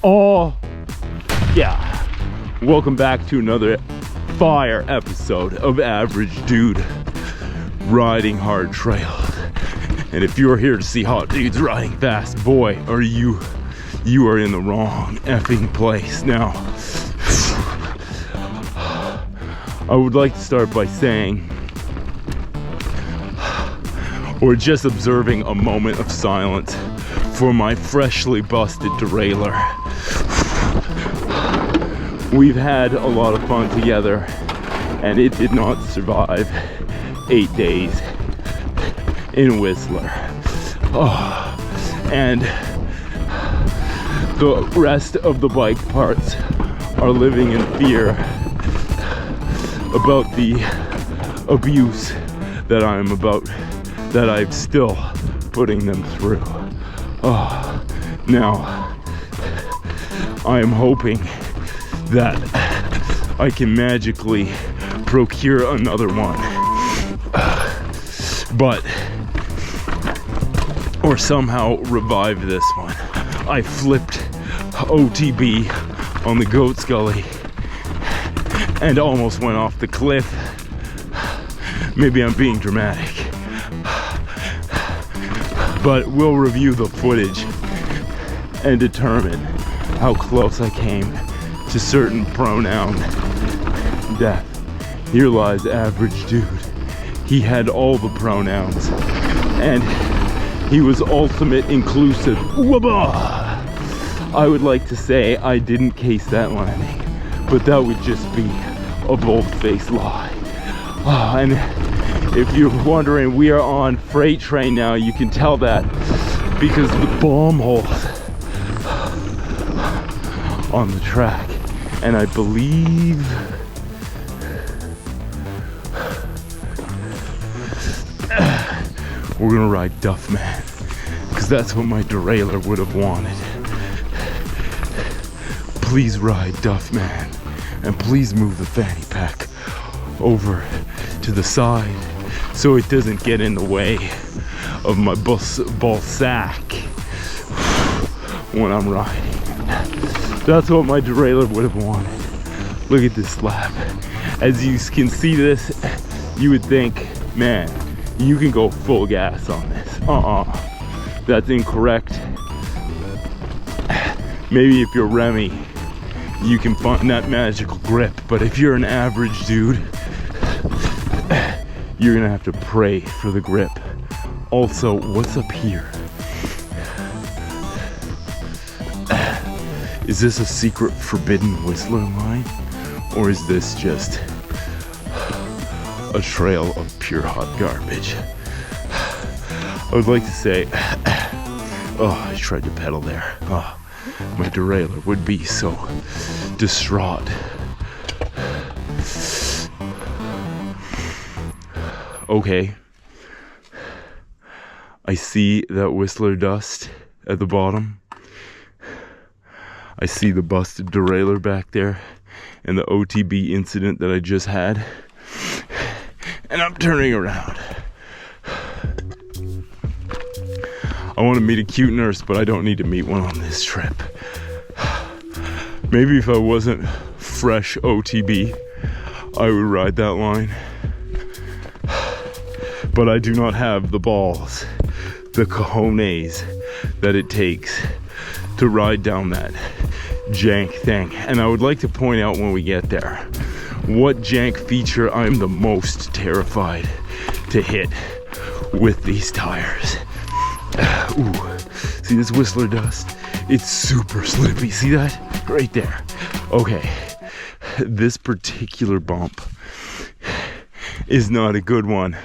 Oh, yeah. Welcome back to another fire episode of Average Dude Riding Hard Trails. And if you're here to see hot dudes riding fast, boy, are you are in the wrong effing place. Now, I would like to start by saying, or just observing a moment of silence for my freshly busted derailleur. We've had a lot of fun together, and it did not survive 8 days in Whistler. And the rest of the bike parts are living in fear about the abuse that I'm still putting them through. Now, I am hoping that I can magically procure another one, or somehow revive this one. I flipped OTB on the Goat's Gully and almost went off the cliff. Maybe I'm being dramatic, but we'll review the footage and determine how close I came to certain pronoun death. Here lies Average Dude. He had all the pronouns, and he was ultimate inclusive. I would like to say I didn't case that landing, but that would just be a bold-faced lie. And if you're wondering, we are on freight train now. You can tell that because the bomb holes on the track. And I believe we're gonna ride Duffman, because that's what my derailleur would have wanted. Please ride Duffman, and please move the fanny pack over to the side so it doesn't get in the way of my ball sack when I'm riding. That's what my derailleur would have wanted. Look at this slab. As you can see this, you would think, man, you can go full gas on this. That's incorrect. Maybe if you're Remy, you can find that magical grip, but if you're an average dude, you're gonna have to pray for the grip. Also, what's up here? Is this a secret forbidden Whistler line? Or is this just a trail of pure hot garbage? I would like to say, I tried to pedal there. My derailleur would be so distraught. Okay. I see that Whistler dust at the bottom. I see the busted derailleur back there and the OTB incident that I just had. And I'm turning around. I want to meet a cute nurse, but I don't need to meet one on this trip. Maybe if I wasn't fresh OTB, I would ride that line. But I do not have the balls, the cojones that it takes to ride down that jank thing. And I would like to point out when we get there what jank feature I'm the most terrified to hit with these tires. See this Whistler dust? It's super slippy. See that? Right there. Okay. This particular bump is not a good one.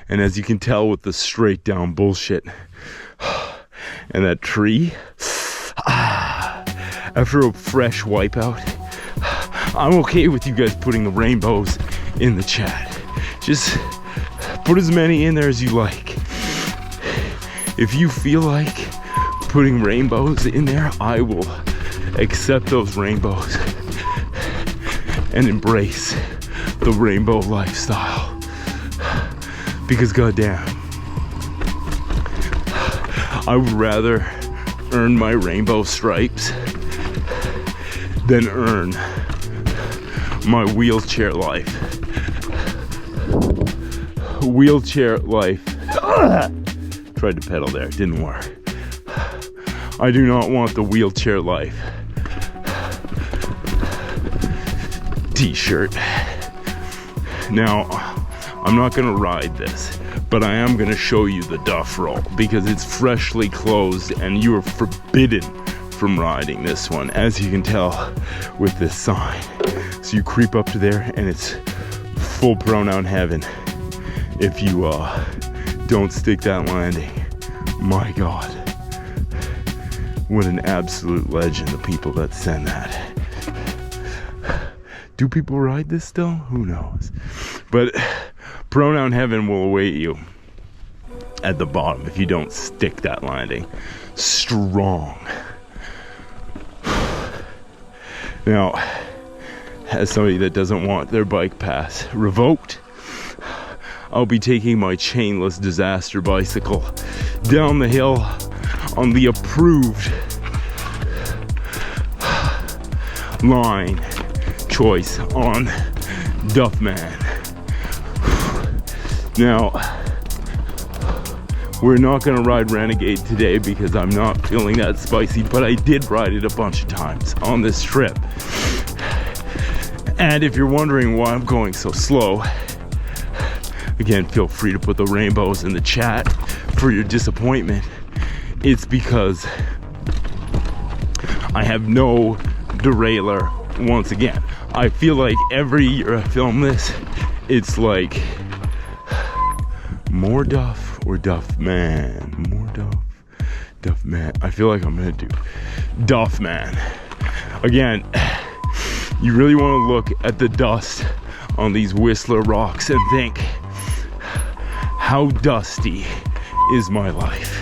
And as you can tell with the straight down bullshit and that tree, after a fresh wipeout, I'm okay with you guys putting the rainbows in the chat. Just put as many in there as you like. If you feel like putting rainbows in there, I will accept those rainbows and embrace the rainbow lifestyle. Because goddamn, I would rather earn my rainbow stripes than earn my wheelchair life. Wheelchair life. Tried to pedal there, didn't work. I do not want the wheelchair life t-shirt. Now, I'm not gonna ride this, but I am gonna show you the duff roll because it's freshly closed and you are forbidden from riding this one, as you can tell with this sign. So you creep up to there and it's full pronoun heaven if you don't stick that landing. My God, what an absolute legend, the people that send that. Do people ride this still? Who knows? But pronoun heaven will await you at the bottom if you don't stick that landing strong. Now, as somebody that doesn't want their bike pass revoked, I'll be taking my chainless disaster bicycle down the hill on the approved line choice on Duffman. Now, we're not gonna ride Renegade today because I'm not feeling that spicy, but I did ride it a bunch of times on this trip. And if you're wondering why I'm going so slow, again, feel free to put the rainbows in the chat for your disappointment. It's because I have no derailleur once again. I feel like every year I film this, it's like more Duff or Duffman, more Duffman. I feel like I'm gonna do Duffman. Again, you really wanna look at the dust on these Whistler rocks and think, how dusty is my life?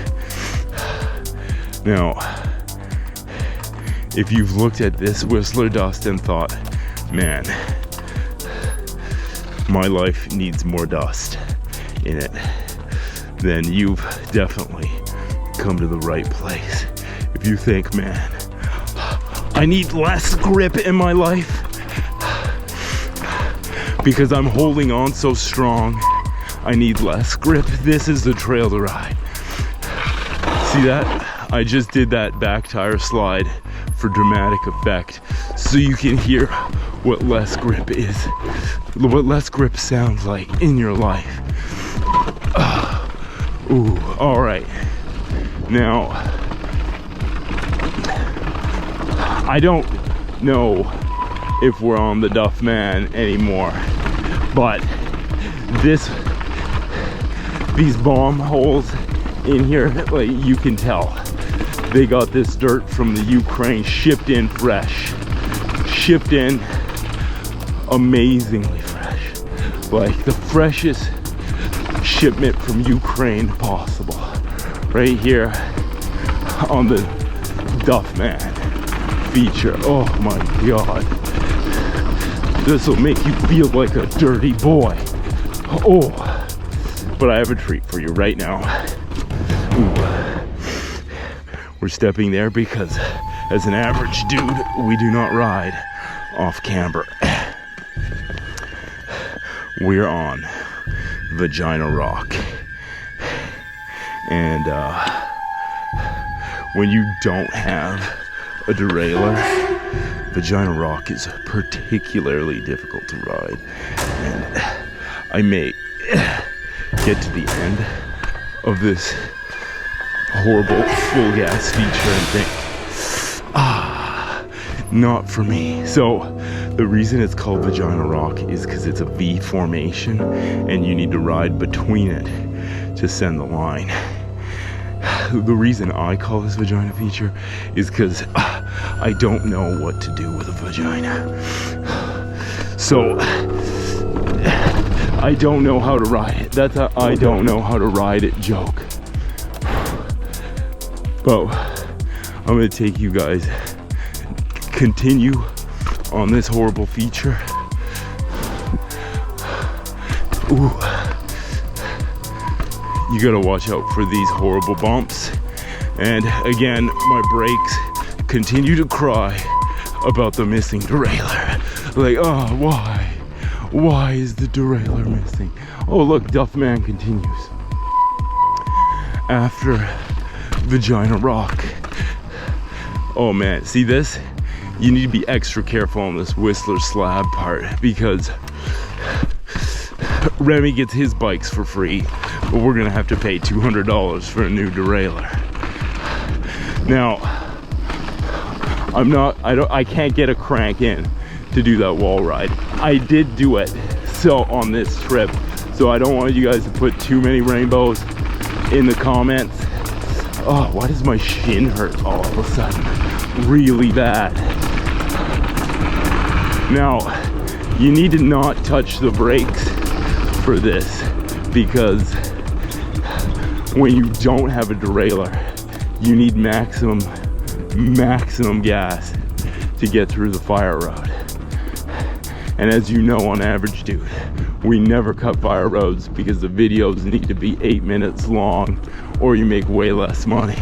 Now, if you've looked at this Whistler dust and thought, man, my life needs more dust in it, then you've definitely come to the right place. If you think, man, I need less grip in my life because I'm holding on so strong, I need less grip, this is the trail to ride. See that? I just did that back tire slide for dramatic effect so you can hear what less grip is, what less grip sounds like in your life. Ooh, all right. Now, I don't know if we're on the Duffman anymore, but these bomb holes in here, like you can tell, they got this dirt from the Ukraine, shipped in fresh, shipped in amazingly fresh, like the freshest shipment from Ukraine possible, right here on the Duffman feature. Oh my God, this will make you feel like a dirty boy. Oh, but I have a treat for you right now. Ooh. We're stepping there because as an average dude, we do not ride off camber. We're on Vagina Rock. And when you don't have a derailleur, Vagina Rock is particularly difficult to ride. And I may get to the end of this horrible full gas feature and think, not for me. So the reason it's called Vagina Rock is because it's a V formation and you need to ride between it to send the line. The reason I call this vagina feature is because I don't know what to do with a vagina. So I don't know how to ride it. That's a I don't know how to ride it joke. But I'm gonna take you guys, continue on this horrible feature. Ooh. You gotta watch out for these horrible bumps. And again, my brakes continue to cry about the missing derailleur. Like, oh, why is the derailleur missing? Oh look, Duffman continues. After Vagina Rock. Oh man, see this? You need to be extra careful on this Whistler slab part, because Remy gets his bikes for free, but we're gonna have to pay $200 for a new derailleur. Now, I can't get a crank in to do that wall ride. I did do it so on this trip, so I don't want you guys to put too many rainbows in the comments. Oh, why does my shin hurt all of a sudden? Really bad. Now, you need to not touch the brakes for this, because when you don't have a derailleur, you need maximum gas to get through the fire road. And as you know, on average, dude, we never cut fire roads because the videos need to be 8 minutes long or you make way less money.